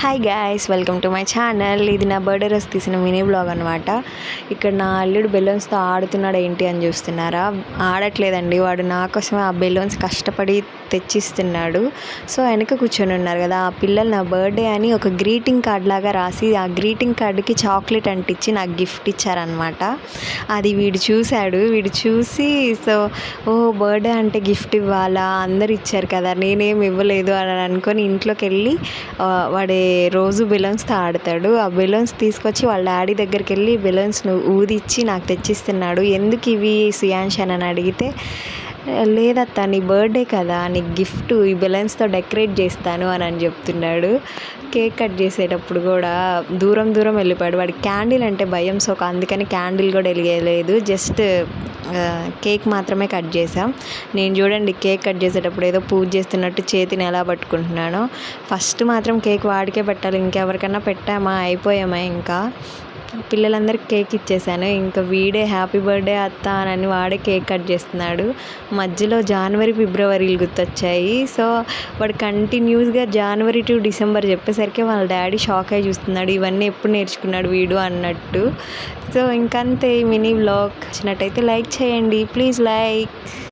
Hi guys, welcome to my channel. ఇది నా birthday రోజు తీసిన మినీ బ్లాగ్ అనమాట. ఇక్కడ నా అల్లుడు బెలూన్స్తో ఆడుతున్నాడు ఏంటి అని చూస్తున్నారా? ఆడట్లేదండి, వాడు నా కోసమే ఆ బెలూన్స్ కష్టపడి తెచ్చిస్తున్నాడు. సో వెనక కూర్చొని ఉన్నారు కదా ఆ పిల్లలు, నా బర్త్డే అని ఒక గ్రీటింగ్ కార్డ్ లాగా రాసి ఆ గ్రీటింగ్ కార్డుకి చాక్లెట్ అంటించి నాకు గిఫ్ట్ ఇచ్చారనమాట. అది వీడు చూశాడు. వీడు చూసి సో బర్త్డే అంటే గిఫ్ట్ ఇవ్వాలా, అందరు ఇచ్చారు కదా నేనేం ఇవ్వలేదు అని అనుకొని ఇంట్లోకి వెళ్ళి వాడే రోజు బెలూన్స్తో ఆడతాడు. ఆ బెలూన్స్ తీసుకొచ్చి వాళ్ళ డాడీ దగ్గరికి వెళ్ళి బెలూన్స్ను ఊదిచ్చి నాకు తెచ్చిస్తున్నాడు. ఎందుకు ఇవి సియాన్ష్ అని అడిగితే, లేదత్తా నీ బర్త్డే కదా, నీకు గిఫ్ట్ ఈ బెలూన్స్తో డెకరేట్ చేస్తాను అని చెప్తున్నాడు. కేక్ కట్ చేసేటప్పుడు కూడా దూరం వెళ్ళిపోయాడు. వాడికి క్యాండిల్ అంటే భయం, సో అందుకని క్యాండిల్ కూడా వెలిగేయలేదు. జస్ట్ కేక్ మాత్రమే కట్ చేసాం. నేను చూడండి కేక్ కట్ చేసేటప్పుడు ఏదో పూజ చేస్తున్నట్టు చేతిని ఎలా పట్టుకుంటున్నానో. ఫస్ట్ మాత్రం కేక్ వాడికే పెట్టాలి, ఇంకెవరికన్నా పెట్టామా అయిపోయామా. ఇంకా పిల్లలందరికీ కేక్ ఇచ్చేసాను. ఇంకా వీడే హ్యాపీ బర్త్డే అత్త అని వాడే కేక్ కట్ చేస్తున్నాడు. మధ్యలో జనవరి ఫిబ్రవరిలు గుర్తొచ్చాయి. సో వాడు కంటిన్యూస్గా జనవరి టు డిసెంబర్ చెప్పేసరికి వాళ్ళ డాడీ షాక్ అయి చూస్తున్నాడు, ఇవన్నీ ఎప్పుడు నేర్చుకున్నాడు వీడు అన్నట్టు. సో ఇంకంతే. మినీ వ్లాగ్ నచ్చినట్టయితే లైక్ చేయండి, ప్లీజ్ లైక్.